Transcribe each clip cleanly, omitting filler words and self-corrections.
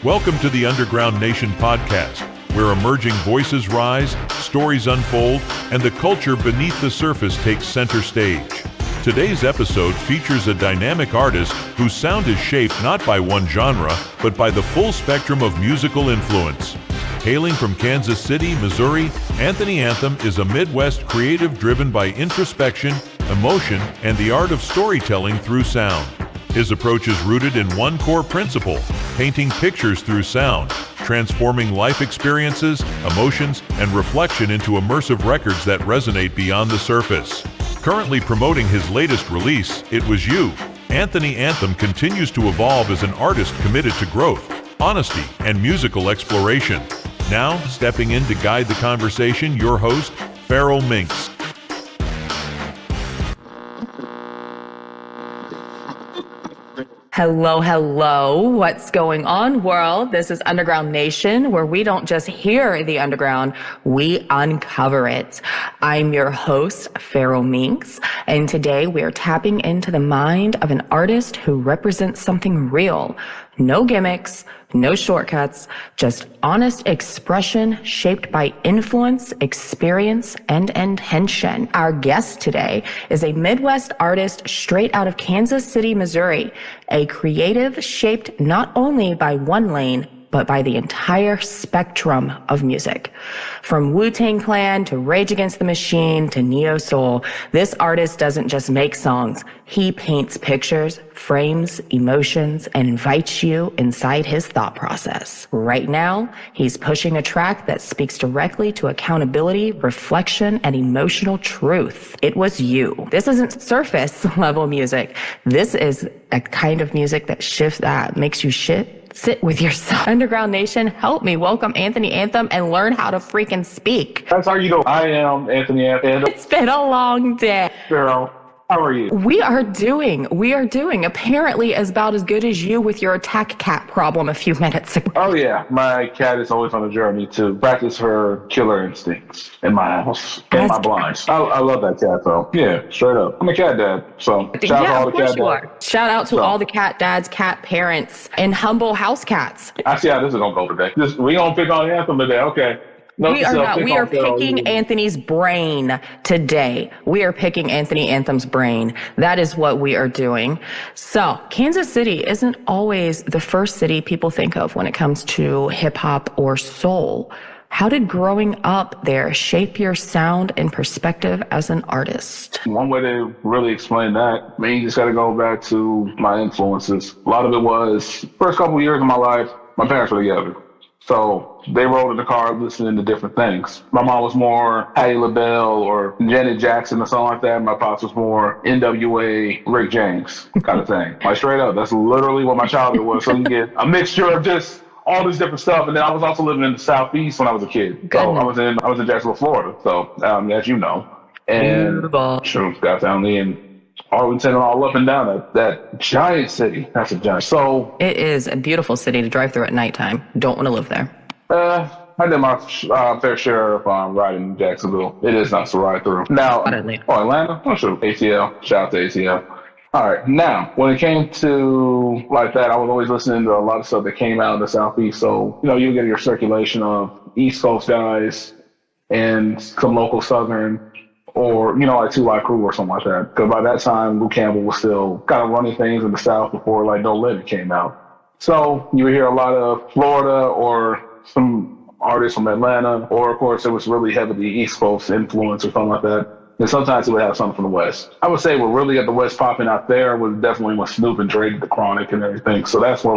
Welcome to the Underground Nation podcast, where emerging voices rise, stories unfold, and the culture beneath the surface takes center stage. Today's episode features a dynamic artist whose sound is shaped not by one genre, but by the full spectrum of musical influence. Hailing from Kansas City, Missouri, Anthony Anthem is a Midwest creative driven by introspection, emotion, and the art of storytelling through sound. His approach is rooted in one core principle: painting pictures through sound, transforming life experiences, emotions, and reflection into immersive records that resonate beyond the surface. Currently promoting his latest release, It Was You, Anthony Anthem continues to evolve as an artist committed to growth, honesty, and musical exploration. Now, stepping in to guide the conversation, your host, Feral Minx. Hello. What's going on, world? This is Underground Nation, where we don't just hear the underground, we uncover it. I'm your host, Feral Minx, and today we are tapping into the mind of an artist who represents something real. No gimmicks, no shortcuts, just honest expression shaped by influence, experience, and intention. Our guest today is a Midwest artist straight out of Kansas City, Missouri, a creative shaped not only by one lane, but by the entire spectrum of music. From Wu-Tang Clan to Rage Against the Machine to neo-soul, this artist doesn't just make songs. He paints pictures, frames emotions, and invites you inside his thought process. Right now, he's pushing a track that speaks directly to accountability, reflection, and emotional truth. It Was You. This isn't surface level music. This is a kind of music that makes you sit with yourself. Underground Nation, help me welcome Anthony Anthem and learn how to freaking speak. That's how you know. I am Anthony Anthem. It's been a long day. Cheryl, how are you? We are doing apparently about as good as you with your attack cat problem a few minutes ago. Oh yeah, my cat is always on a journey to practice her killer instincts in my house and my blinds. I love that cat though. Yeah, straight up. I'm a cat dad, so shout out to all the cat dads. Shout out to all the cat dads, cat parents, and humble house cats. I see how this is gonna go today. We gonna pick on Anthem today, okay? No, we are not. We are picking Anthony's brain today. We are picking Anthony Anthem's brain. That is what we are doing. So, Kansas City isn't always the first city people think of when it comes to hip hop or soul. How did growing up there shape your sound and perspective as an artist? One way to really explain that, you just got to go back to my influences. A lot of it was, first couple of years of my life, my parents were together. So they rode in the car listening to different things. My mom was more Patti LaBelle or Janet Jackson or something like that. My pops was more NWA, Rick James kind of thing. Like straight up, that's literally what my childhood was. So you get a mixture of just all this different stuff. And then I was also living in the Southeast when I was a kid. So I was in Jacksonville, Florida. So as you know, and sure, got family in Arlington and all up and down that giant city. That's a giant. So it is a beautiful city to drive through at nighttime. Don't want to live there. I did my fair share of riding in Jacksonville. It is nice to ride through. Now, Atlanta? Oh, sure. ATL. Shout out to ATL. All right. Now, when it came to like that, I was always listening to a lot of stuff that came out in the Southeast. So, you get your circulation of East Coast guys and some local Southern, or, like Two Live Crew or something like that. Because by that time, Lou Campbell was still kind of running things in the South before like No Limit came out. So you would hear a lot of Florida or some artists from Atlanta, or of course it was really heavily East Coast influence or something like that. And sometimes it would have something from the West. I would say what really got the West popping out there was definitely when Snoop and Dre did the Chronic and everything. So that's where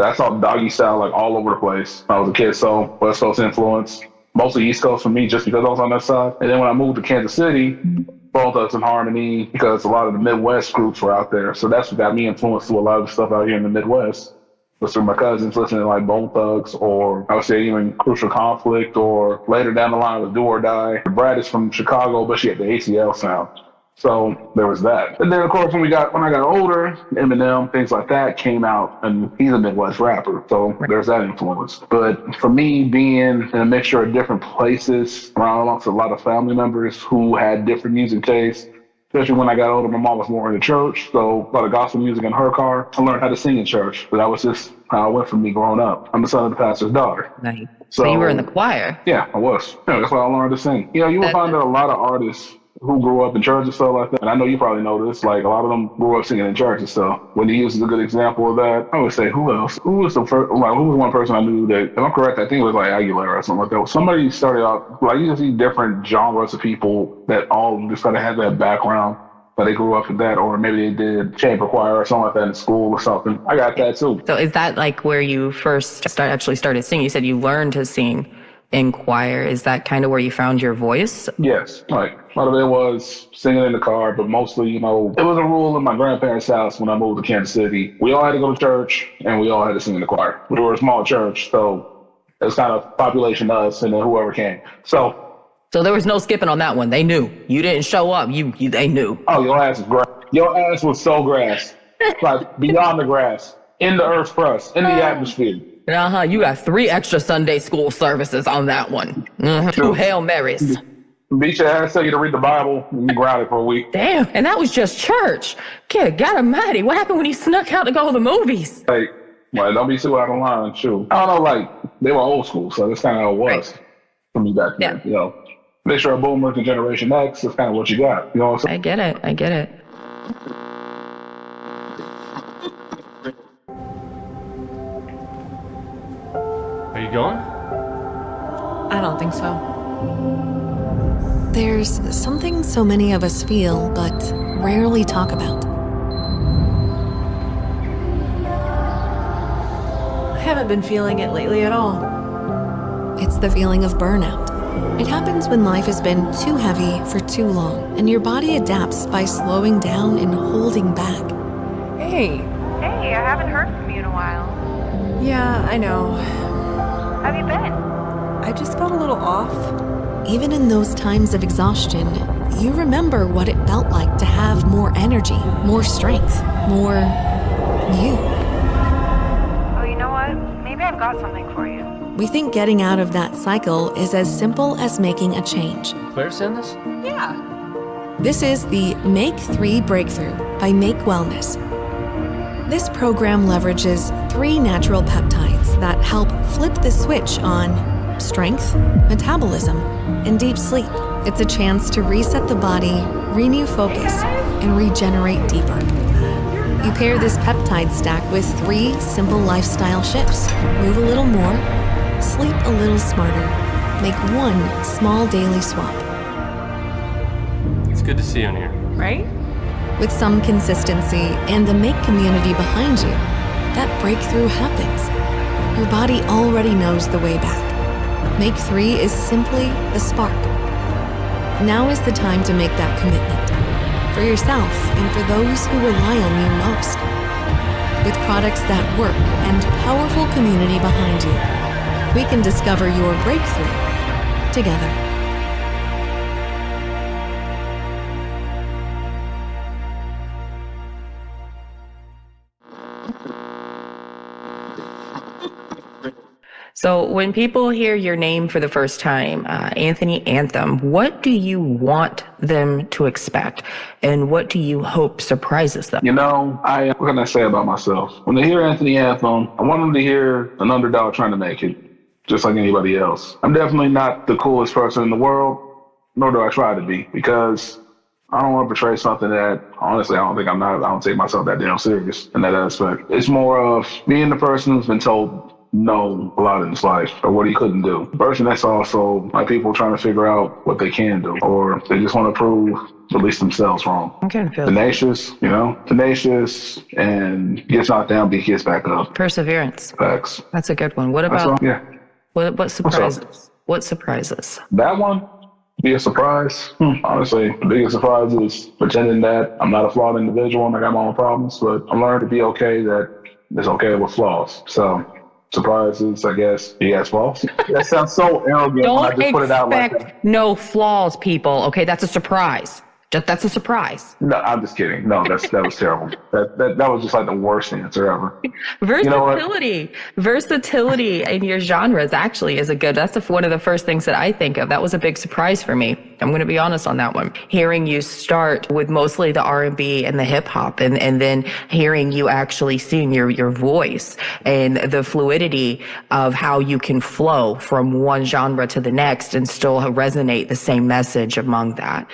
I saw Doggy Style like all over the place when I was a kid. So West Coast influence. Mostly East Coast for me, just because I was on that side. And then when I moved to Kansas City, Bone Thugs and Harmony, because a lot of the Midwest groups were out there. So that's what got me influenced to a lot of the stuff out here in the Midwest. Was through my cousins listening to like Bone Thugs, or I would say even Crucial Conflict, or later down the line with Do or Die. Brad is from Chicago, but she had the ATL sound. So there was that. And then of course when I got older, Eminem, things like that came out, and he's a Midwest rapper. So there's that influence. But for me, being in a mixture of different places, around amongst a lot of family members who had different music tastes, especially when I got older, my mom was more into church. So a lot of gospel music in her car. I learned how to sing in church. But that was just how it went for me growing up. I'm the son of the pastor's daughter. Nice. So you were in the choir? Yeah, I was. Yeah, that's why I learned to sing. You know, you will find that a lot of artists who grew up in church and stuff like that, and I know you probably know this, like a lot of them grew up singing in church and stuff. When he uses a good example of that, I would say, who else? Who was the first, like, who was one person I knew that, if I'm correct, I think it was like Aguilera or something like that. Somebody started out, like you can see different genres of people that all just kind of had that background, but they grew up with that, or maybe they did chamber choir or something like that in school or something. I got that too. So is that like where you first actually started singing? You said you learned to sing in choir. Is that kind of where you found your voice? Yes. Like a lot of it was singing in the car, but mostly, you know, it was a rule in my grandparents' house when I moved to Kansas City. We all had to go to church and we all had to sing in the choir. We were a small church, so it was kind of population us and then whoever came. So there was no skipping on that one. They knew. You didn't show up. They knew. Oh, your ass was grass. Your ass was so grass. Like beyond the grass. In the earth's crust. In the atmosphere. You got 3 extra Sunday school services on that one. 2 Hail Marys. Beat your ass, tell you to read the Bible, and you grounded for a week. Damn, and that was just church. Kid, God almighty, what happened when he snuck out to go to the movies? Like, well, don't be too out of line, too. I don't know, like, they were old school, so that's kind of how it was for me back then, you know. Make sure a boomer to Generation X is kind of what you got, you know what I'm saying? I get it. Are you going? I don't think so. There's something so many of us feel, but rarely talk about. I haven't been feeling it lately at all. It's the feeling of burnout. It happens when life has been too heavy for too long, and your body adapts by slowing down and holding back. Hey. Hey, I haven't heard from you in a while. Yeah, I know. How have you been? I just felt a little off. Even in those times of exhaustion, you remember what it felt like to have more energy, more strength, more you. Oh, you know what? Maybe I've got something for you. We think getting out of that cycle is as simple as making a change. Claire send this? Yeah. This is the Make 3 Breakthrough by Make Wellness. This program leverages 3 natural peptides that help flip the switch on strength, metabolism, and deep sleep. It's a chance to reset the body, renew focus, and regenerate deeper. You pair this peptide stack with 3 simple lifestyle shifts. Move a little more, sleep a little smarter, make 1 small daily swap. It's good to see you in here. Right? With some consistency and the Make community behind you, that breakthrough happens. Your body already knows the way back. Make 3 is simply the spark. Now is the time to make that commitment. For yourself and for those who rely on you most. With products that work and powerful community behind you, we can discover your breakthrough together. So when people hear your name for the first time, Anthony Anthem, what do you want them to expect? And what do you hope surprises them? You know, what can I say about myself? When they hear Anthony Anthem, I want them to hear an underdog trying to make it, just like anybody else. I'm definitely not the coolest person in the world, nor do I try to be, because I don't want to portray something that, honestly, I don't take myself that damn serious in that aspect. It's more of being the person who's been told no a lot in his life, or what he couldn't do. The person that's also like people trying to figure out what they can do, or they just want to prove at least themselves wrong. Okay, tenacious, tenacious, and gets knocked down, but he gets back up. Perseverance. Facts. That's a good one. What about, what surprises? What surprises? That one? Be a surprise? Honestly, the biggest surprise is pretending that I'm not a flawed individual and I got my own problems, but I'm learning to be okay that it's okay with flaws. So, surprises, I guess. He has flaws. That sounds so arrogant when I just put it out like that. Don't expect no flaws, people. Okay, that's a surprise. That's a surprise. No, I'm just kidding. No, that was terrible. That was just like the worst answer ever. Versatility in your genres actually is that's one of the first things that I think of. That was a big surprise for me. I'm going to be honest on that one. Hearing you start with mostly the R&B and the hip hop, and then hearing you actually sing your voice and the fluidity of how you can flow from one genre to the next and still resonate the same message among that.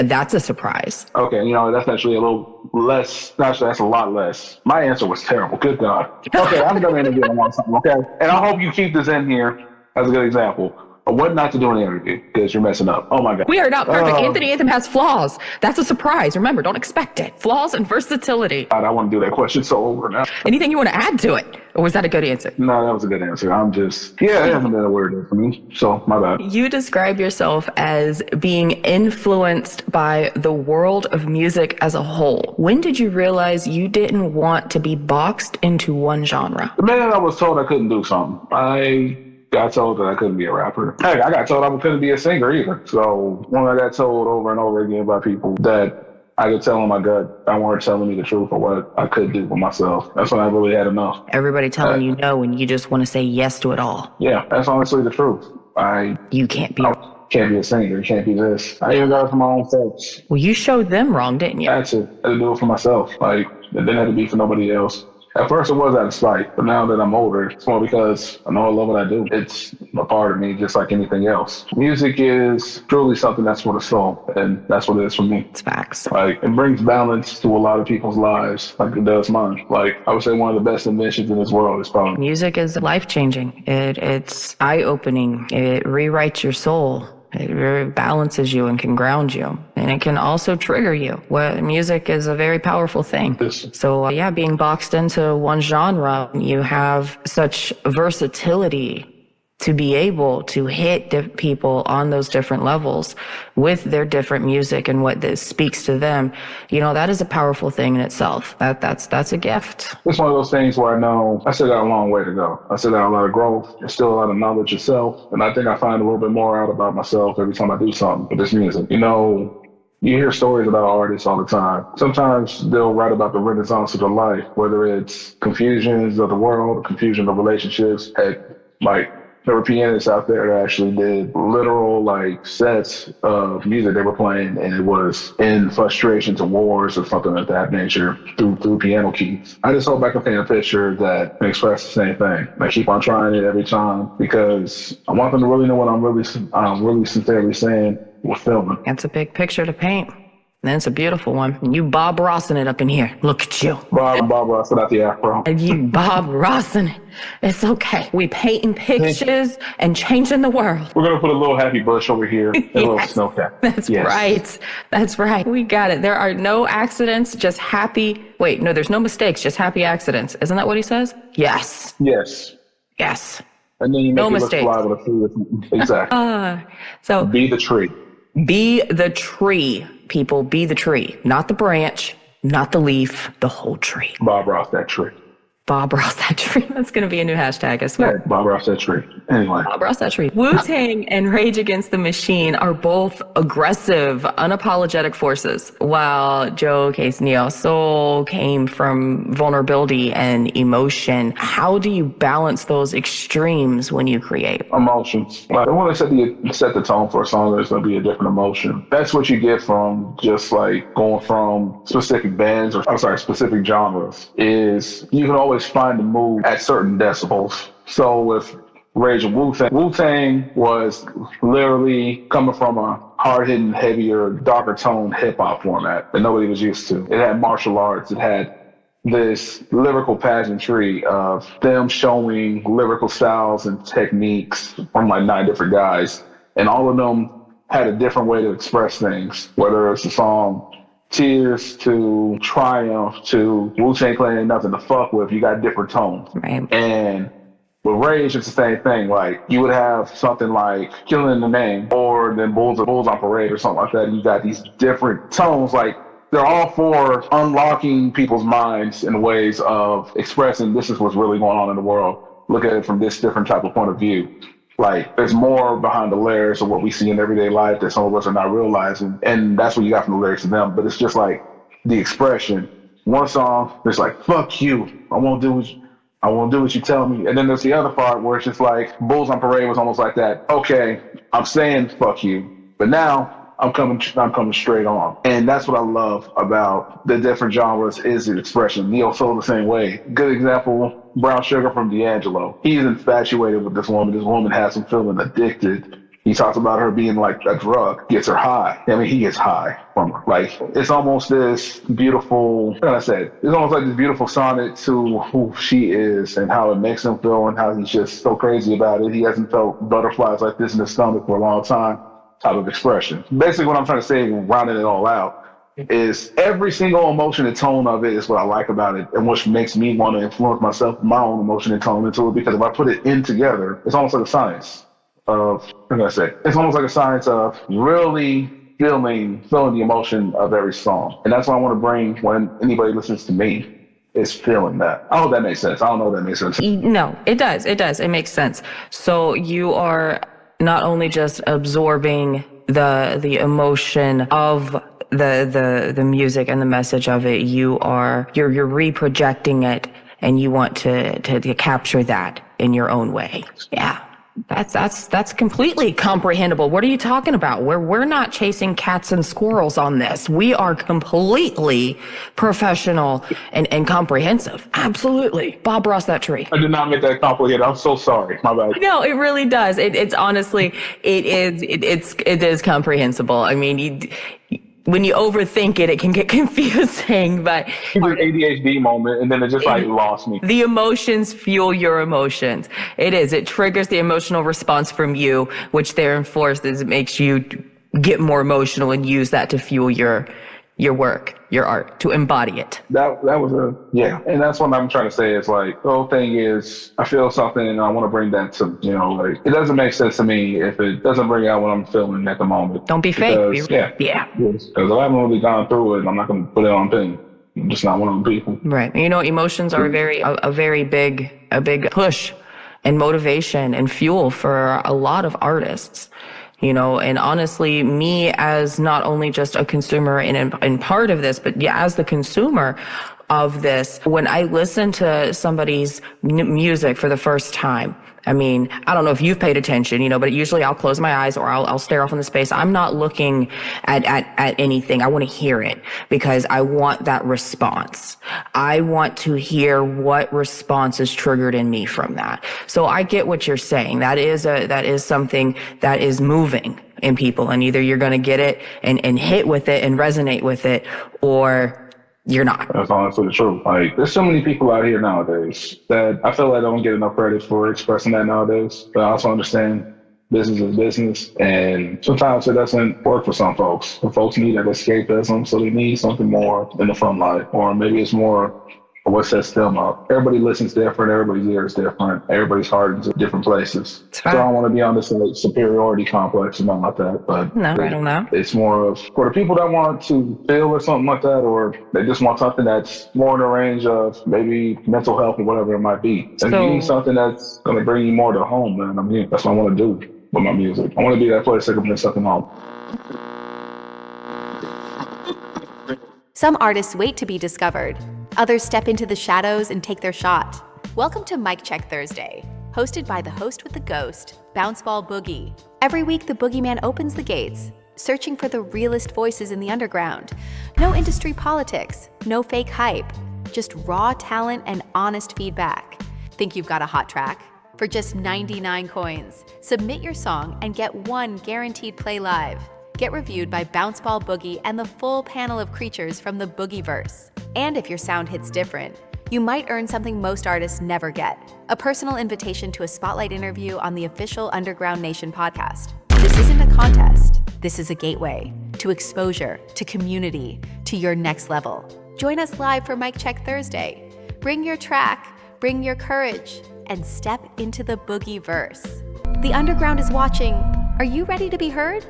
That's a surprise. Okay, that's actually a little less. Actually, that's a lot less. My answer was terrible. Good God. Okay, I'm going to interview him on something, okay? And I hope you keep this in here as a good example of what not to do in an interview, because you're messing up. Oh my God. We are not perfect. Anthony Anthem has flaws. That's a surprise. Remember, don't expect it. Flaws and versatility. God, I want to do that question so over now. Anything you want to add to it? Or was that a good answer? No, that was a good answer. It hasn't been a weird day for me. So my bad. You describe yourself as being influenced by the world of music as a whole. When did you realize you didn't want to be boxed into one genre? The minute I was told I couldn't do something, I got told that I couldn't be a rapper. Heck, I got told I couldn't be a singer either. So when I got told over and over again by people that I could tell in my gut I weren't telling me the truth or what I could do for myself, that's when I really had enough. Everybody telling you no and you just want to say yes to it all. Yeah, that's honestly the truth. You can't be. Can't be a singer. You can't be this. I even got it for my own folks. Well, you showed them wrong, didn't you? That's it. I had to do it for myself. It didn't have to be for nobody else. At first it was out of spite, but now that I'm older, it's more because I know I love what I do. It's a part of me, just like anything else. Music is truly something that's for the soul, and that's what it is for me. It's facts. It brings balance to a lot of people's lives, like it does mine. I would say one of the best inventions in this world is probably. Music is life-changing. It's eye-opening. It rewrites your soul. It balances you and can ground you. And it can also trigger you. Music is a very powerful thing. Yes. So, being boxed into one genre, you have such versatility to be able to hit people on those different levels with their different music and what this speaks to them. That is a powerful thing in itself. That's a gift. It's one of those things where I know I still got a long way to go. I still got a lot of growth. There's still a lot of knowledge itself. And I think I find a little bit more out about myself every time I do something with this music. You hear stories about artists all the time. Sometimes they'll write about the renaissance of their life, whether it's confusions of the world, confusion of relationships. There were pianists out there that actually did literal sets of music they were playing, and it was in frustration to wars or something of that nature through piano keys. I just hope I can paint a picture that expresses the same thing. I keep on trying it every time because I want them to really know what I'm really sincerely saying with filming. That's a big picture to paint. And it's a beautiful one. And you Bob Rossing it up in here. Look at you. Bob Ross without the afro. And you Bob Rossing it. It's okay. We painting pictures and changing the world. We're going to put a little happy bush over here and a little snow cap. That's right. That's right. We got it. There are no accidents, just happy. Wait, no, there's no mistakes, just happy accidents. Isn't that what he says? Yes. Yes. Yes. And then you make no it mistakes. Look fly with a tree or something. Exactly. So be the tree. Be the tree, people. Be the tree. Not the branch, not the leaf, the whole tree. Bob Ross, that tree. Bob Ross, that tree. That's going to be a new hashtag, I swear. Yeah, Bob Ross, that tree. Anyway. Bob Ross, that tree. Wu-Tang and Rage Against the Machine are both aggressive, unapologetic forces, while Joe Case Neo Soul came from vulnerability and emotion. How do you balance those extremes when you create? Emotions. When I set the tone for a song, there's going to be a different emotion. That's what you get from just going from specific bands specific genres is you can always find the mood at certain decibels. So with Rage and Wu-Tang was literally coming from a hard-hitting, heavier, darker tone hip-hop format that nobody was used to. It had martial arts. It had this lyrical pageantry of them showing lyrical styles and techniques from 9 different guys. And all of them had a different way to express things, whether it's a song Tears to Triumph to Wu-Tang Clan Ain't Nothing to Fuck With. You got different tones. Right. And with Rage, it's the same thing. You would have something like Killing in the Name or then Bulls on Parade or something like that. And you got these different tones. They're all for unlocking people's minds in ways of expressing this is what's really going on in the world. Look at it from this different type of point of view. There's more behind the layers of what we see in everyday life that some of us are not realizing. And that's what you got from the lyrics of them. But it's just the expression. One song, it's fuck you. I won't do what you tell me. And then there's the other part where it's just Bulls on Parade was almost like that. Okay, I'm saying fuck you. But now I'm coming straight on. And that's what I love about the different genres is the expression. Neo Soul the same way. Good example, Brown Sugar from D'Angelo. He's infatuated with this woman. This woman has him feeling addicted. He talks about her being like a drug, gets her high. I mean, he gets high from her. Like, it's almost this beautiful, like I said, it's almost like this beautiful sonnet to who she is and how it makes him feel and how he's just so crazy about it. He hasn't felt butterflies like this in his stomach for a long time type of expression. Basically, what I'm trying to say, rounding it all out, is every single emotion and tone of it is what I like about it and which makes me want to influence myself, my own emotion and tone into it, because if I put it in together, it's almost like a science. It's almost like a science of really feeling the emotion of every song. And that's what I want to bring when anybody listens to me, is feeling that. I hope that makes sense. I don't know if that makes sense. No, it does. It does. It makes sense. So you are not only just absorbing the emotion of the music and the message of it, you're reprojecting it, and you want to capture that in your own way. Yeah. That's completely comprehensible. What are you talking about? We're not chasing cats and squirrels on this. We are completely professional and comprehensive. Absolutely. Bob Ross that tree. I did not make that complicated. I'm so sorry. My bad. No, it really does. It's honestly, it is comprehensible. I mean, when you overthink it, it can get confusing, but an ADHD moment, and then it just lost me. The emotions fuel your emotions. It triggers the emotional response from you, which therefore makes you get more emotional and use that to fuel your work, your art, to embody it. That was and that's what I'm trying to say is like, the whole thing is, I feel something and I want to bring that to, it doesn't make sense to me if it doesn't bring out what I'm feeling at the moment. Don't be fake. Because if I haven't really gone through it, I'm not going to put it on thing. I'm just not one of them people. Right. Emotions are a very big push and motivation and fuel for a lot of artists. And honestly, me as not only just a consumer in part of this, but as the consumer of this, when I listen to somebody's music for the first time, I mean, I don't know if you've paid attention, but usually I'll close my eyes or I'll stare off in the space. I'm not looking at anything. I want to hear it because I want that response. I want to hear what response is triggered in me from that. So I get what you're saying. That is something that is moving in people, and either you're going to get it and hit with it and resonate with it, or you're not. That's honestly the truth. Like, there's so many people out here nowadays that I feel like I don't get enough credit for expressing that nowadays. But I also understand business is business, and sometimes it doesn't work for some folks. Some folks need that escapism, so they need something more in the fun life, or maybe it's more of what sets them up. Everybody listens different. Everybody's ear is different. Everybody's heart is in different places. So I don't want to be on this superiority complex or nothing like that. But no, I don't know. It's more of for the people that want to feel or something like that, or they just want something that's more in the range of maybe mental health or whatever it might be. And you need something that's going to bring you more to home, man. I mean, that's what I want to do with my music. I want to be that place that can bring something home. Some artists wait to be discovered. Others step into the shadows and take their shot. Welcome to Mic Check Thursday, hosted by the host with the ghost, Bounceball Boogie. Every week, the boogeyman opens the gates, searching for the realest voices in the underground. No industry politics, no fake hype, just raw talent and honest feedback. Think you've got a hot track? For just 99 coins, submit your song and get one guaranteed play live. Get reviewed by Bounceball Boogie and the full panel of creatures from the Boogieverse. And if your sound hits different, you might earn something most artists never get: a personal invitation to a spotlight interview on the official Underground Nation podcast. This isn't a contest. This is a gateway to exposure, to community, to your next level. Join us live for Mic Check Thursday. Bring your track, bring your courage, and step into the Boogieverse. The Underground is watching. Are you ready to be heard?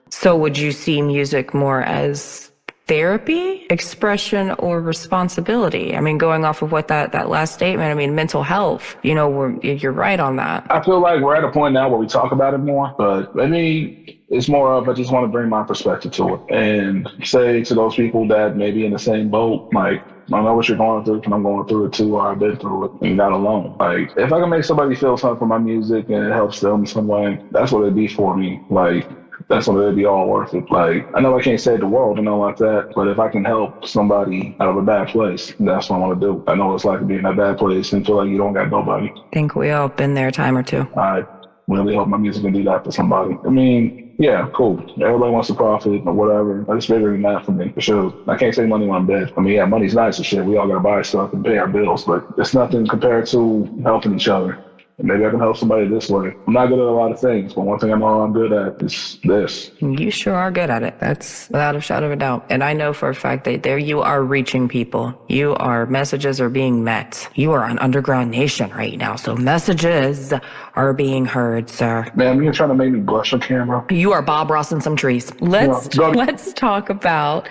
So would you see music more as therapy, expression, or responsibility? I mean, going off of what that last statement, I mean, mental health, you're right on that. I feel like we're at a point now where we talk about it more, but I mean, It's more of I just want to bring my perspective to it and say to those people that may be in the same boat, like, I know what you're going through, and I'm going through it too, or I've been through it, and you're not alone. Like, if I can make somebody feel something from my music and it helps them in some way, that's what it'd be for me. Like, that's what it'd be all worth it. Like, I know I can't save the world and all like that, but if I can help somebody out of a bad place, that's what I want to do. I know what it's like to be in that bad place and feel like you don't got nobody. I think we all been there a time or two. I really hope my music can do that for somebody. I mean, yeah, cool. Everybody wants to profit or whatever. It's bigger than that for me, for sure. I can't say money when I'm dead. I mean, yeah, money's nice and shit. We all got to buy stuff and pay our bills, but it's nothing compared to helping each other. And maybe I can help somebody this way. I'm not good at a lot of things, but one thing I know I'm good at is this. You sure are good at it. That's without a shadow of a doubt. And I know for a fact that there you are reaching people. Messages are being met. You are on Underground Nation right now. So messages are being heard, sir. Man, you're trying to make me blush on camera. You are Bob Ross in some trees. Let's talk about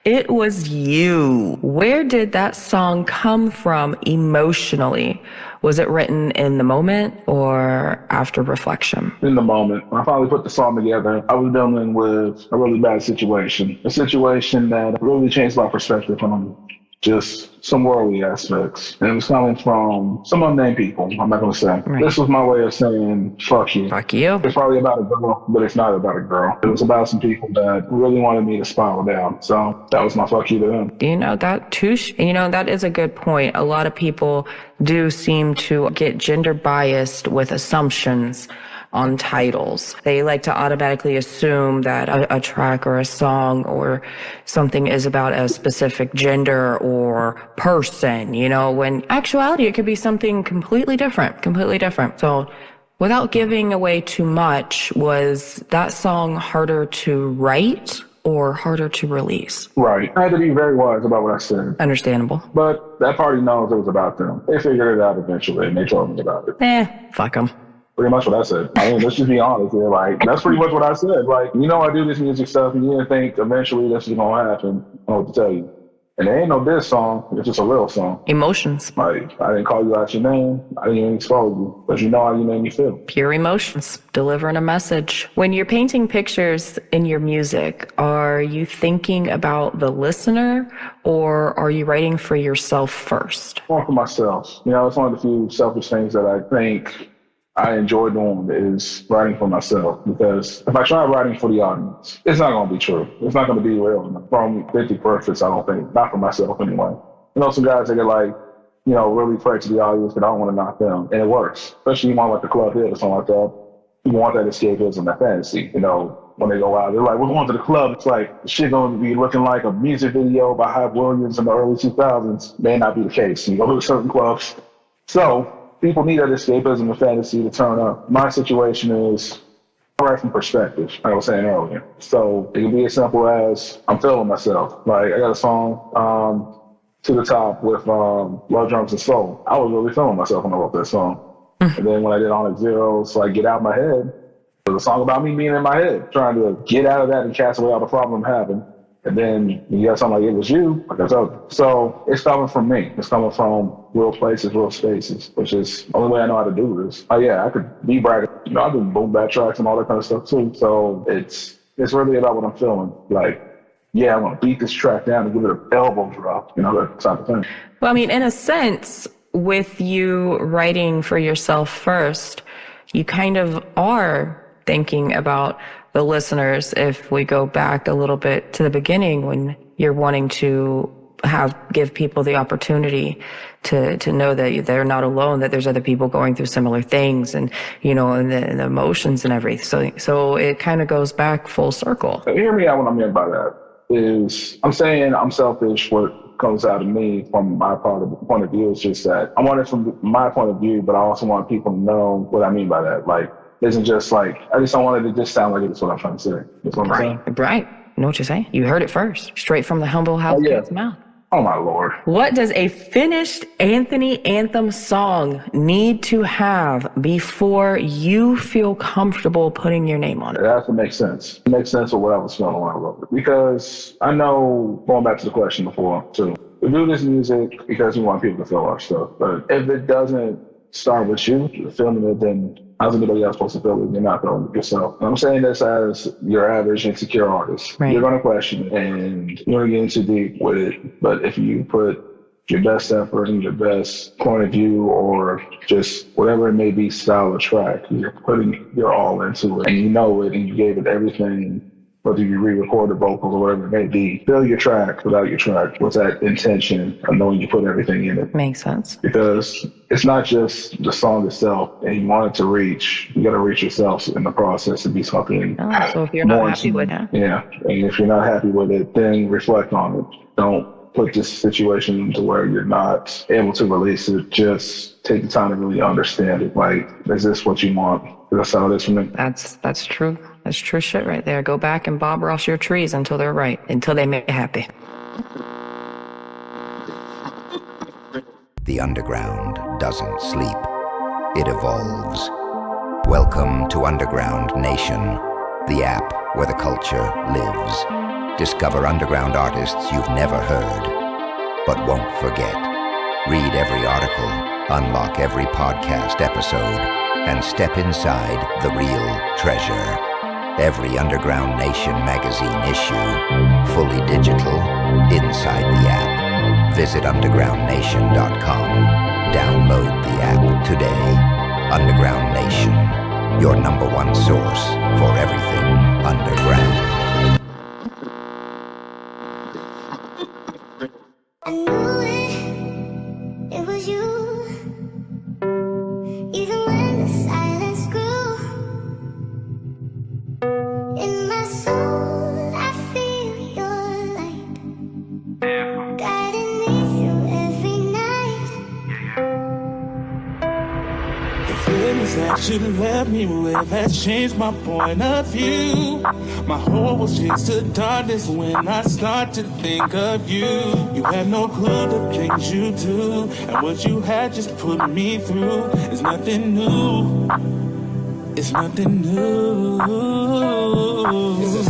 It Was You. Where did that song come from emotionally? Was it written in the moment or after reflection? In the moment. When I finally put the song together, I was dealing with a really bad situation. A situation that really changed my perspective on just some worldly aspects. And it was coming from some unnamed people, I'm not going to say. Right. This was my way of saying, fuck you. Fuck you. It's probably about a girl, but it's not about a girl. It was about some people that really wanted me to spiral down. So that was my fuck you to them. That is a good point. A lot of people do seem to get gender biased with assumptions on titles. They like to automatically assume that a track or a song or something is about a specific gender or person, when actuality it could be something completely different. So without giving away too much, was that song harder to write or harder to release? Right. I had to be very wise about what I said. Understandable. But that party knows it was about them. They figured it out eventually and they told me about it. Fuck them. Pretty much what I said. I mean, let's just be honest here. Like, that's pretty much what I said. Like, I do this music stuff, and you didn't think eventually this is going to happen. I know what to tell you. And there ain't no diss song. It's just a real song. Emotions. Like, I didn't call you out your name. I didn't even expose you. But you know how you made me feel. Pure emotions. Delivering a message. When you're painting pictures in your music, are you thinking about the listener or are you writing for yourself first? More for myself. It's one of the few selfish things that I think I enjoy doing is writing for myself, because if I try writing for the audience, it's not going to be true. It's not going to be real. From 50 perfects, I don't think. Not for myself anyway. Some guys that get really pray to the audience, but I don't want to knock them. And it works. Especially you want like the club hit or something like that. You want that escapism, that fantasy, when they go out. They're like, we're going to the club. It's like, the shit going to be looking like a music video by Hype Williams in the early 2000s. May not be the case. You go to certain clubs. So people need that escapism and fantasy to turn up. My situation is right from perspective, like I was saying earlier. So it can be as simple as I'm feeling myself. Like, I got a song, To the Top with Love, Drums, and Soul. I was really feeling myself when I wrote that song. And then when I did Onyx Zero, so I get out of my head, it was a song about me being in my head, trying to get out of that and cast away all the problem I'm having. And then you got something like It Was You, like I told you. So it's coming from me. It's coming from real places, real spaces, which is the only way I know how to do this. Oh yeah, I could be bragging. I do boom bap tracks and all that kind of stuff too. So it's really about what I'm feeling. Like, yeah, I want to beat this track down and give it an elbow drop, that type of thing. Well, I mean, in a sense, with you writing for yourself first, you kind of are thinking about the listeners. If we go back a little bit to the beginning, when you're wanting to give people the opportunity to know that they're not alone, that there's other people going through similar things, and and the emotions and everything. So it kind of goes back full circle. Hear me out. What I mean by that is, I'm saying I'm selfish. What comes out of me from my point of view is just that I want it from my point of view, but I also want people to know what I mean by that. Like, it isn't just like, I just don't want it to just sound like it's what I'm trying to say. That's what I'm saying. Right. You know what you're saying? You heard it first, straight from the humble house cat's mouth. Oh my Lord. What does a finished Anthony Anthem song need to have before you feel comfortable putting your name on it? It has to make sense. It makes sense of what I was feeling when I wrote it. Because I know, going back to the question before too, we do this music because we want people to feel our stuff. But if it doesn't start with you feeling it, then How's anybody else supposed to feel it? You're not feeling it yourself. I'm saying this as your average insecure artist. Right. You're going to question it and you're going to get into deep with it. But if you put your best effort and your best point of view or just whatever it may be, style or track, you're putting your all into it and you know it and you gave it everything, whether you re-record the vocals or whatever it may be. Fill your track without your track with that intention of knowing you put everything in it. Makes sense. Because it's not just the song itself, and you want it to reach, you got to reach yourself in the process to be something. Oh, so if you're not happy with it. Yeah, and if you're not happy with it, then reflect on it. Don't put this situation to where you're not able to release it. Just take the time to really understand it. Like, is this what you want? That's how it is for me. That's true. That's true shit right there. Go back and Bob Ross your trees until they're right, until they make you happy. The underground doesn't sleep. It evolves. Welcome to Underground Nation, the app where the culture lives. Discover underground artists you've never heard, but won't forget. Read every article, unlock every podcast episode, and step inside the real treasure. Every Underground Nation magazine issue, fully digital, inside the app. Visit undergroundnation.com. Download the app today. Underground Nation, your #1 source for everything underground. I knew it was you. Even when the silence grew, in my soul I feel your light, guiding me through every night. The feelings that you left me with has changed my point of view. My whole world shifts to darkness when I start to think of you. You had no clue the things you do, and what you had just put me through is nothing new. It's nothing new. It's the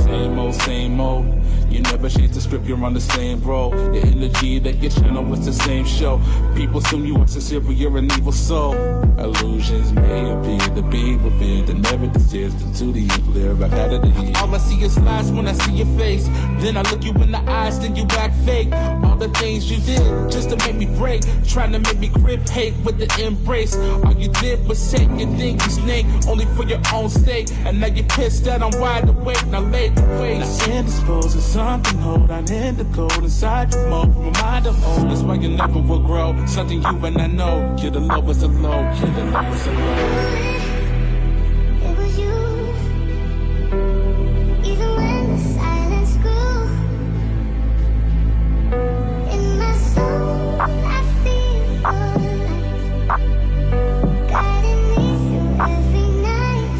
same old. You never change the script, you're on the same role. The energy that you channel was the same show. People assume you are sincere, but you're an evil soul. Illusions may appear to be revealed, and never disappears to the unclear. I've had it to hear. All I see is lies when I see your face. Then I look you in the eyes, then you act fake. All the things you did just to make me break, trying to make me grip hate with the embrace. All you did was say you think you snake, only for your own sake. And now you're pissed that I'm wide awake. Now lay the waste. Now indisposed is something hold on in the cold inside your mouth from a mind of old. That's why you never will grow. Something you and I know. You're the lowest of low. You're the lowest of low. It was you. Even when the silence grew, in my soul I feel your light, guiding me through every night.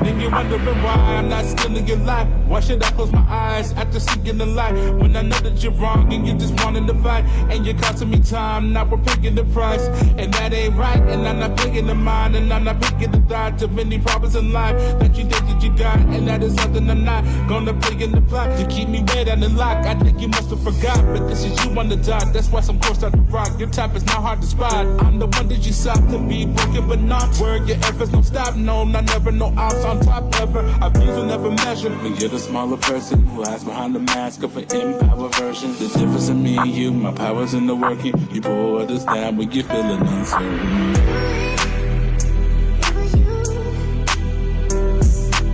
Then you're wondering why I'm not still in your life. Why should I close my eyes after seeing the light? When I know that you're wrong and you're just wanting to fight, and you're costing me time, now we're paying the price. And that ain't right, and I'm not paying the mind, and I'm not paying the die. Too many problems in life that you did that you got, and that is something I'm not gonna play in the plot to keep me red and in lock. I think you must have forgot, but this is you on the dot. That's why some course start to rock. Your type is not hard to spot. I'm the one that you sought to be broken, but not where your efforts don't stop. No, I never know ounce on top ever. Our views will never measure. But you're the smaller person who hides behind the mask of an empowered version. The difference in me and you, my power's in the working. You pull others down when you're feeling uncertain. It was you.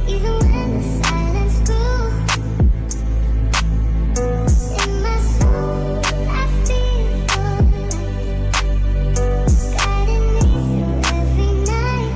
Even when the silence grew, in my soul I feel your light, guiding me through every night.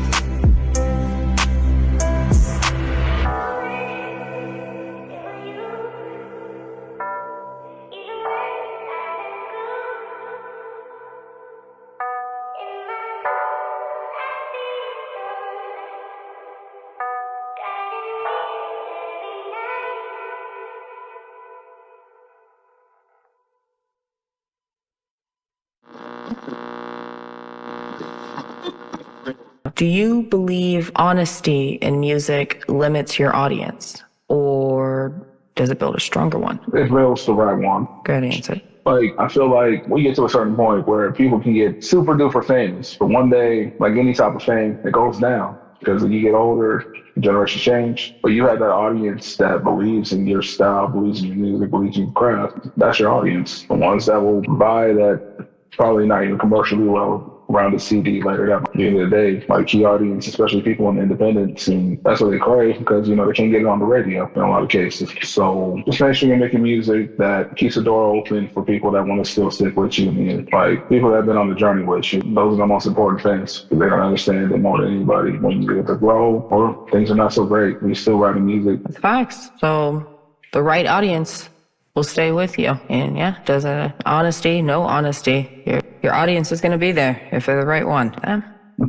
Do you believe honesty in music limits your audience? Or does it build a stronger one? It builds the right one. Good answer. Like, I feel like we get to a certain point where people can get super duper famous, but one day, like any type of fame, it goes down. Because when you get older, generations change, but you have that audience that believes in your style, believes in your music, believes in your craft. That's your audience. The ones that will buy that probably not even commercially well around the CD later. At the end of the day, like key audience, especially people in the independent scene, that's what they crave because, they can't get it on the radio in a lot of cases. So just make sure you're making music that keeps the door open for people that want to still stick with you. And like people that have been on the journey with you, those are the most important fans. They're going to understand it more than anybody. When you get to grow or things are not so great, you're still writing music. That's facts. So the right audience will stay with you. And yeah, does it honesty, no honesty. Your audience is going to be there if they're the right one.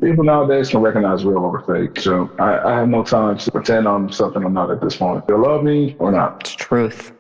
People nowadays can recognize real over fake. So I have no time to pretend I'm something I'm not at this point. They love me or not. It's truth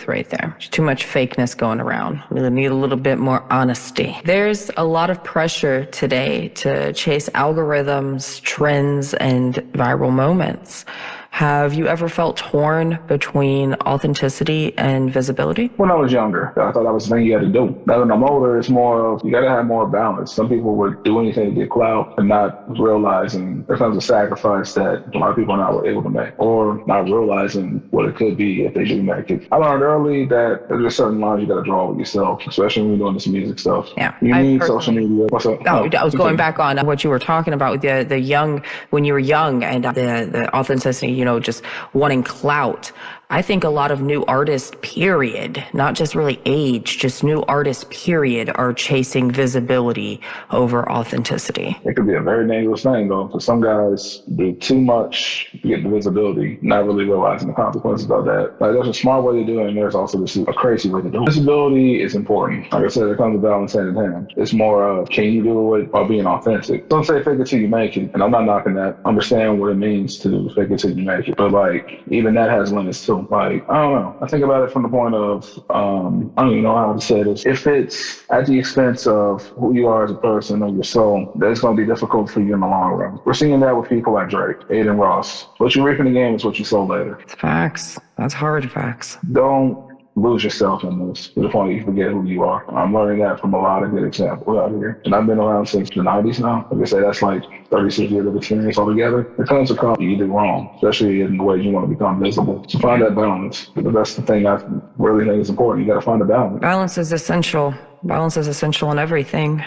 right there. There's too much fakeness going around. We need a little bit more honesty. There's a lot of pressure today to chase algorithms, trends, and viral moments. Have you ever felt torn between authenticity and visibility? When I was younger, I thought that was the thing you had to do. Now that I'm older, it's more of, you got to have more balance. Some people would do anything to get clout and not realizing there comes a sacrifice that a lot of people are not able to make, or not realizing what it could be if they do make it. I learned early that there's certain lines you got to draw with yourself, especially when you're doing this music stuff. Yeah. You need social media. What's up? I was going back on what you were talking about with the young, when you were young, and the authenticity, just wanting clout. I think a lot of new artists, period, not just really age, just new artists, period, are chasing visibility over authenticity. It could be a very dangerous thing, though, because some guys do too much to get the visibility, not really realizing the consequences of that. Like, there's a smart way to do it, and there's also a crazy way to do it. Visibility is important. Like I said, it comes with balance hand in hand. It's more of, can you do it while being authentic? Don't say fake it till you make it, and I'm not knocking that. Understand what it means to fake it till you make it. But, like, even that has limits, too. Like, I don't know. I think about it from the point of, I don't even know how to say this. If it's at the expense of who you are as a person or your soul, that's going to be difficult for you in the long run. We're seeing that with people like Drake, Aiden Ross. What you reap in the game is what you sow later. It's facts. That's hard facts. Don't lose yourself in this to the point that you forget who you are. I'm learning that from a lot of good examples out here. And I've been around since the 90s now. Like I say, that's like 36 years of experience altogether. There comes a point you did wrong, especially in the ways you want to become visible. So find that balance. Because that's the thing I really think is important. You got to find a balance. Balance is essential. Balance is essential in everything.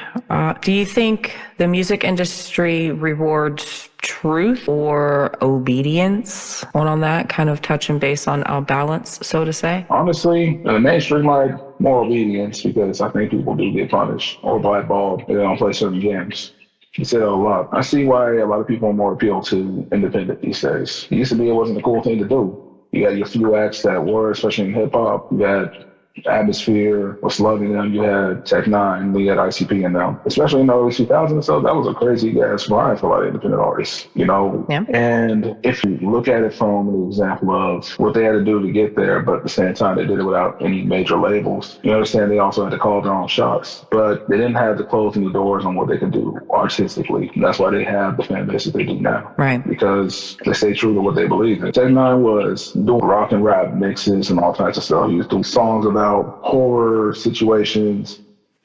Do you think the music industry rewards truth or obedience? One on that, kind of touching base on balance, so to say? Honestly, in the mainstream, like, more obedience, because I think people do get punished or blackballed if they don't play certain games. You say that a lot. I see why a lot of people are more appealed to independent these days. It used to be it wasn't a cool thing to do. You had your few acts that were, especially in hip hop. You had Atmosphere was loving them. You had Tech Nine, you had ICP in them, especially in the early 2000s. So that was a crazy ass ride for a lot of independent artists, Yeah. And if you look at it from the example of what they had to do to get there, but at the same time they did it without any major labels. You understand they also had to call their own shots, but they didn't have to close any doors on what they could do artistically. And that's why they have the fan base that they do now. Right. Because they stay true to what they believe in. Tech Nine was doing rock and rap mixes and all types of stuff. He was doing songs about horror situations,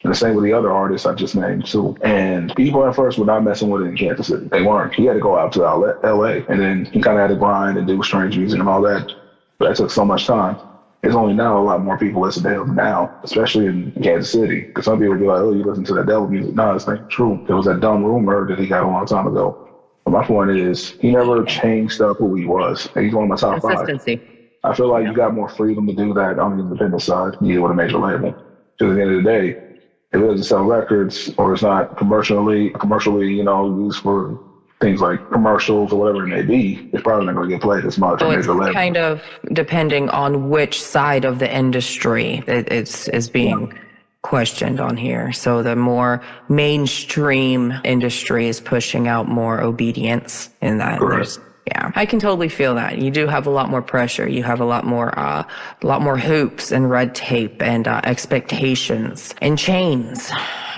and the same with the other artists I just named too. And people at first were not messing with it in Kansas City. They weren't. He had to go out to LA, and then he kind of had to grind and do strange music and all that. But that took so much time. It's only now a lot more people listen to him now, especially in Kansas City. Because some people be like, oh, you listen to that devil music. No, it's not true. There was that dumb rumor that he got a long time ago. But my point is, he never changed up who he was. And he's one of my top five. I feel like you got more freedom to do that on the independent side than you do with a major label. Because at the end of the day, if it doesn't sell records or it's not commercially, used for things like commercials or whatever it may be, it's probably not going to get played as much. So it's kind of depending on which side of the industry is being questioned on here. So the more mainstream industry is pushing out more obedience in that. Correct. Yeah, I can totally feel that. You do have a lot more pressure. You have a lot more hoops and red tape and expectations and chains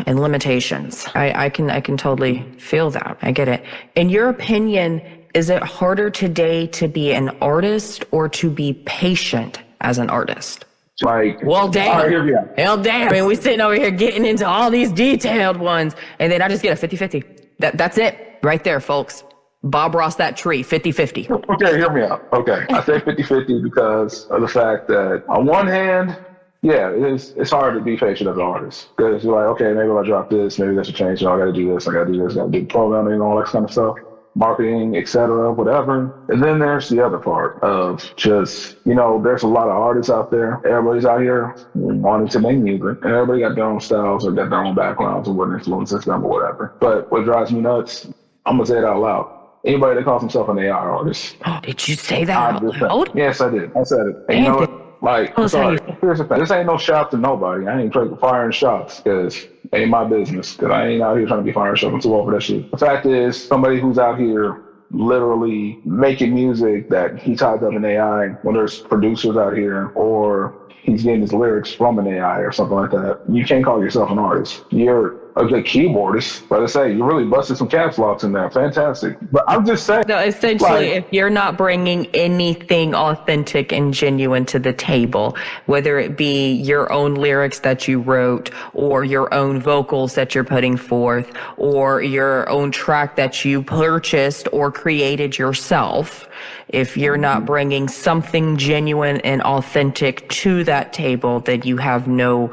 and limitations. I can totally feel that. I get it. In your opinion, is it harder today to be an artist or to be patient as an artist? Like, well, damn. All right, here we are. Hell damn. I mean, we're sitting over here getting into all these detailed ones, and then I just get a 50-50. That's it right there, folks. Bob Ross that tree, 50-50. Okay, hear me out. Okay, I say 50-50 because of the fact that on one hand, yeah, it's hard to be patient as an artist because you're like, okay, maybe if I drop this, maybe that should change. I got to do this, I got to do this, got to do programming and all that kind of stuff. Marketing, etc., whatever. And then there's the other part of just, there's a lot of artists out there. Everybody's out here wanting to make music, and everybody got their own styles or got their own backgrounds or what influences them or whatever. But what drives me nuts, I'm going to say it out loud. Anybody that calls himself an AI artist. Did you say that out loud? Yes, I did. I said it. And you know what? Like, sorry, here's the thing. This ain't no shot to nobody. I ain't firing shots because ain't my business. Because I ain't out here trying to be firing shots. I'm too old for that shit. The fact is, somebody who's out here literally making music that he typed up in AI when there's producers out here or he's getting his lyrics from an AI or something like that, you can't call yourself an artist. You're a good keyboardist, but I say you really busted some caps locks in there. Fantastic. But I'm just saying. So essentially, if you're not bringing anything authentic and genuine to the table, whether it be your own lyrics that you wrote or your own vocals that you're putting forth or your own track that you purchased or created yourself, if you're not bringing something genuine and authentic to that table, then you have no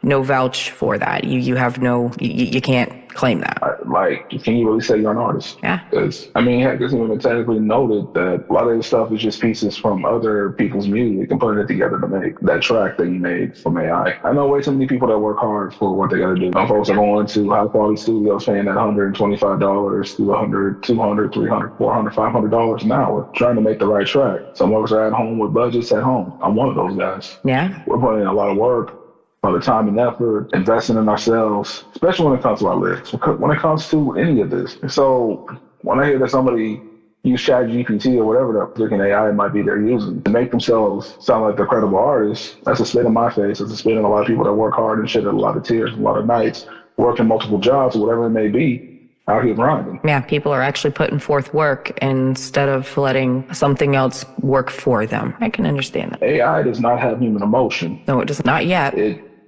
vouch for that. You have you can't claim that. Like, can you really say you're an artist? Yeah. Because, heck, it's even technically noted that a lot of this stuff is just pieces from other people's music and putting it together to make that track that you made from AI. I know way too many people that work hard for what they got to do. Some folks are going to high quality studios paying that $125 to $100, $200, $300, $400, $500 an hour trying to make the right track. Some of us are at home with budgets at home. I'm one of those guys. Yeah. We're putting in a lot of work. All the time and effort, investing in ourselves, especially when it comes to our lyrics, when it comes to any of this. So when I hear that somebody use ChatGPT or whatever the freaking AI might be they're using to make themselves sound like they're credible artists, that's a spit in my face. It's a spit in a lot of people that work hard and shed a lot of tears, a lot of nights, working multiple jobs or whatever it may be, out here grinding. Yeah, people are actually putting forth work instead of letting something else work for them. I can understand that. AI does not have human emotion. No, it does not yet.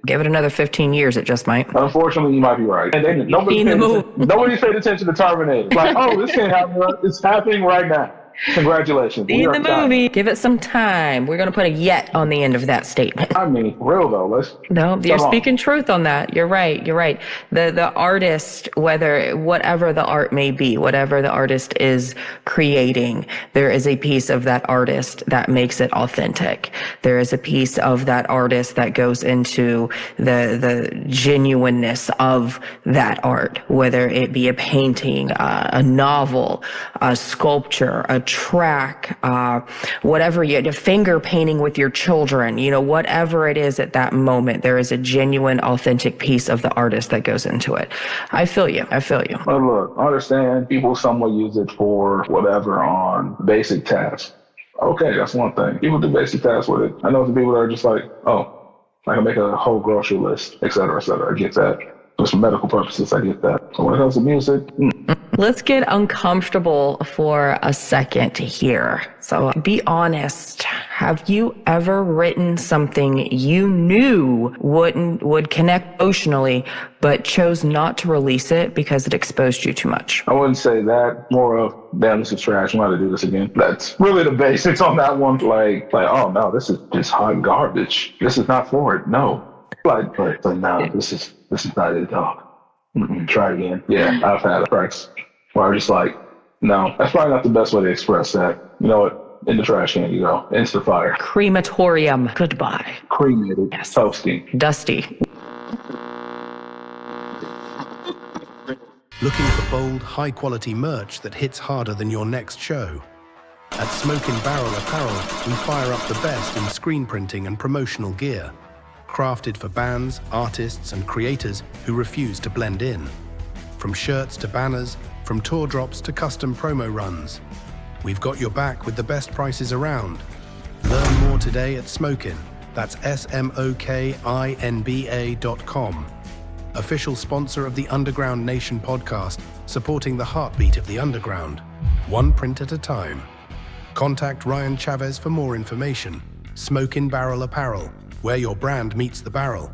Give it another 15 years, it just might. Unfortunately, you might be right. And nobody paid attention to Terminator. Like, oh, this can't happen. It's happening right now. Congratulations. See the movie. Give it some time. We're going to put a yet on the end of that statement. Real though. No, you're speaking truth on that. You're right. The artist, whatever the art may be, whatever the artist is creating, there is a piece of that artist that makes it authentic. There is a piece of that artist that goes into the genuineness of that art, whether it be a painting, a novel, a sculpture, a track, whatever finger painting with your children, whatever it is at that moment, there is a genuine, authentic piece of the artist that goes into it. I feel you. But look, I understand people somewhat use it for whatever on basic tasks. Okay, that's one thing. People do basic tasks with it. I know some people that are just like, oh, I can make a whole grocery list, et cetera, et cetera. I get that. Just for medical purposes, I get that. So when it comes to music, Let's get uncomfortable for a second here. So be honest. Have you ever written something you knew would connect emotionally, but chose not to release it because it exposed you too much? I wouldn't say that. More of, damn, this is trash. I'm going to do this again. That's really the basics on that one. Like, oh no, this is just hot garbage. This is not for it. No. Like no, this is not it, dog. Try again. Yeah, I've had tracks where I'm just like, no, that's probably not the best way to express that. You know what? In the trash can you go. Into the fire. Crematorium. Goodbye. Cremated. Yes. Toasting. Dusty. Looking for bold, high-quality merch that hits harder than your next show? At Smoke and Barrel Apparel, we fire up the best in screen printing and promotional gear, crafted for bands, artists, and creators who refuse to blend in. From shirts to banners, from tour drops to custom promo runs, we've got your back with the best prices around. Learn more today at Smokin'. That's SMOKINBA.com. Official sponsor of the Underground Nation podcast, supporting the heartbeat of the underground, one print at a time. Contact Ryan Chavez for more information. Smoke in Barrel Apparel, where your brand meets the barrel.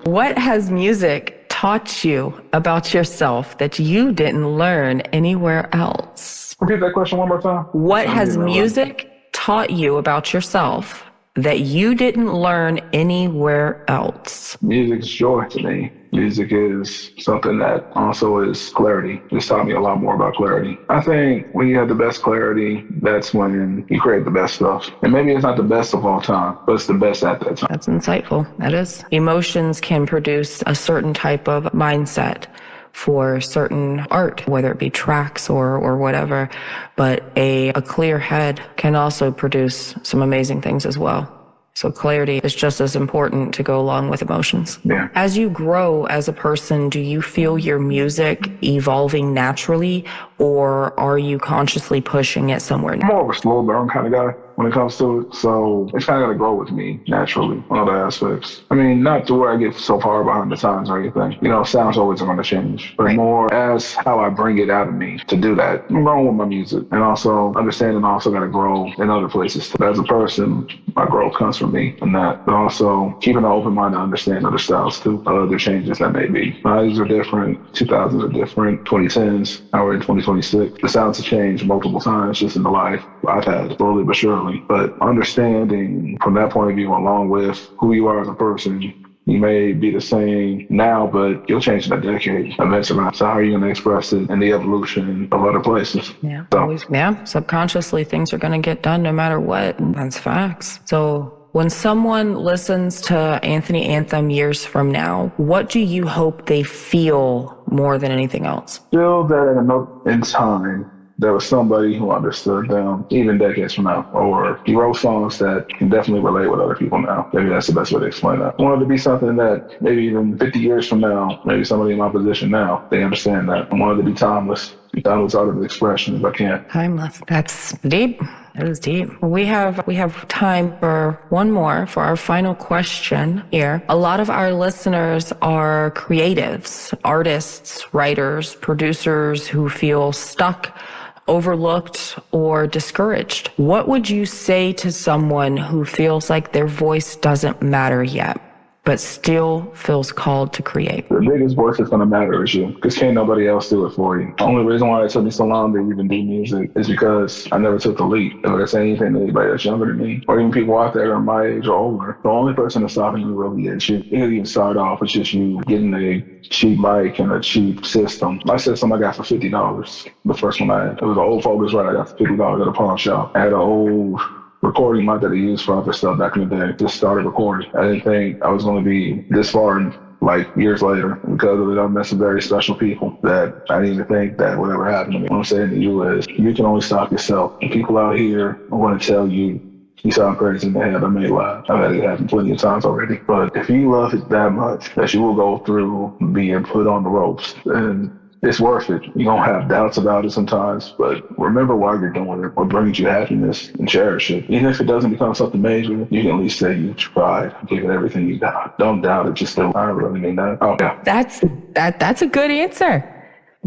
What has music taught you about yourself that you didn't learn anywhere else? Repeat that question one more time. What has music taught you about yourself that you didn't learn anywhere else? Music is joy to me. Music is something that also is clarity. It's taught me a lot more about clarity. I think when you have the best clarity, that's when you create the best stuff. And maybe it's not the best of all time, but it's the best at that time. That's insightful. That is. Emotions can produce a certain type of mindset for certain art, whether it be tracks or whatever. But a clear head can also produce some amazing things as well. So clarity is just as important to go along with emotions. Yeah. As you grow as a person, do you feel your music evolving naturally, or are you consciously pushing it somewhere? I'm more of a slow burn kind of guy when it comes to it. So it's kind of got to grow with me naturally on other aspects. I mean, not to where I get so far behind the times or anything. You know, sounds always going to change, but more as how I bring it out of me to do that. I'm growing with my music, and also understanding I also got to grow in other places. But as a person, my growth comes from me and that, but also keeping an open mind to understand other styles too, other changes that may be. 90s are different, 2000s are different, 2010s, now we're in 2026. The sounds have changed multiple times just in the life I've had, slowly but surely. But understanding from that point of view, along with who you are as a person, you may be the same now, but you'll change in a decade eventually. So how are you going to express it in the evolution of other places? Yeah, always. Yeah, subconsciously things are going to get done no matter what. That's facts. So when someone listens to Anthony Anthem years from now, what do you hope they feel more than anything else? Feel that at a note in time, there was somebody who understood them even decades from now, or he wrote songs that can definitely relate with other people now. Maybe that's the best way to explain that. I want it to be something that maybe even 50 years from now, maybe somebody in my position now, they understand that. I want it to be timeless out of expression if I can. Timeless. That's deep. That is deep. We have time for one more, for our final question here. A lot of our listeners are creatives, artists, writers, producers who feel stuck, overlooked, or discouraged. What would you say to someone who feels like their voice doesn't matter yet, but still feels called to create? The biggest voice that's going to matter is you, because can't nobody else do it for you. The only reason why it took me so long to even do music is because I never took the leap. If I say anything to anybody that's younger than me, or even people out there that are my age or older, the only person that's stopping you really is you. It could even start off with just you getting a cheap mic and a cheap system. My system I got for $50. The first one I had. It was an old Focusrite I got for $50 at a pawn shop. I had an old recording mic that I used for other stuff back in the day. Just started recording. I didn't think I was going to be this far in, like, years later, because of it. I met some very special people that I didn't even think that would ever happen to me. What I'm saying to you is, you can only stop yourself. And people out here are going to tell you, you sound crazy in the head. I may lie. I've had it happen plenty of times already. But if you love it that much, that you will go through being put on the ropes, and it's worth it. You're going to have doubts about it sometimes, but remember why you're doing it, what brings you happiness, and cherish it. Even if it doesn't become something major, you can at least say you tried, give it everything you got. Don't doubt it, just do. I really mean that. Oh, yeah. That's a good answer.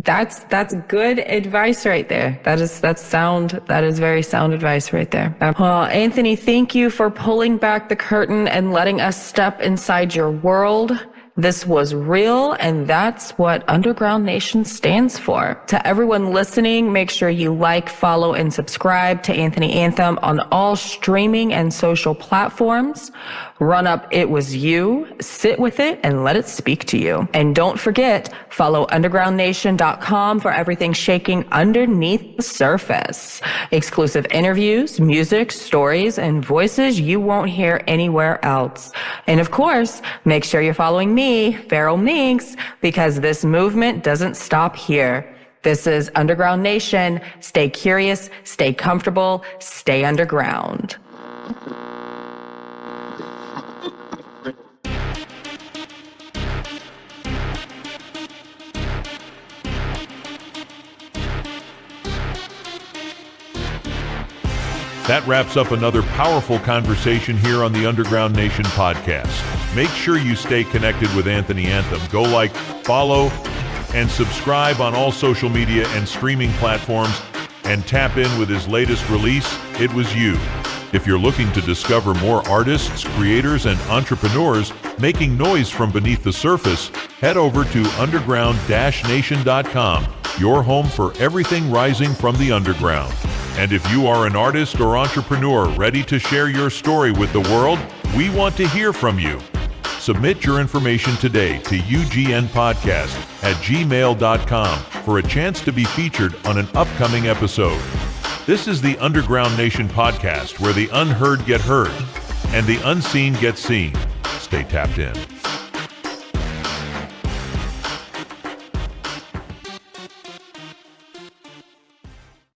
That's good advice right there. That's sound. That is very sound advice right there. Well, Anthony, thank you for pulling back the curtain and letting us step inside your world. This was real, and that's what Underground Nation stands for. To everyone listening, make sure you like, follow, and subscribe to Anthony Anthem on all streaming and social platforms. Run up It Was You, sit with it, and let it speak to you. And don't forget, follow undergroundnation.com for everything shaking underneath the surface. Exclusive interviews, music, stories, and voices you won't hear anywhere else. And of course, make sure you're following me, Feral Minx, because this movement doesn't stop here. This is Underground Nation. Stay curious, stay comfortable, stay underground. That wraps up another powerful conversation here on the Underground Nation podcast. Make sure you stay connected with Anthony Anthem. Go like, follow, and subscribe on all social media and streaming platforms, and tap in with his latest release, It Was You. If you're looking to discover more artists, creators, and entrepreneurs making noise from beneath the surface, head over to underground-nation.com, your home for everything rising from the underground. And if you are an artist or entrepreneur ready to share your story with the world, we want to hear from you. Submit your information today to ugnpodcast@gmail.com for a chance to be featured on an upcoming episode. This is the Underground Nation podcast, where the unheard get heard and the unseen get seen. Stay tapped in.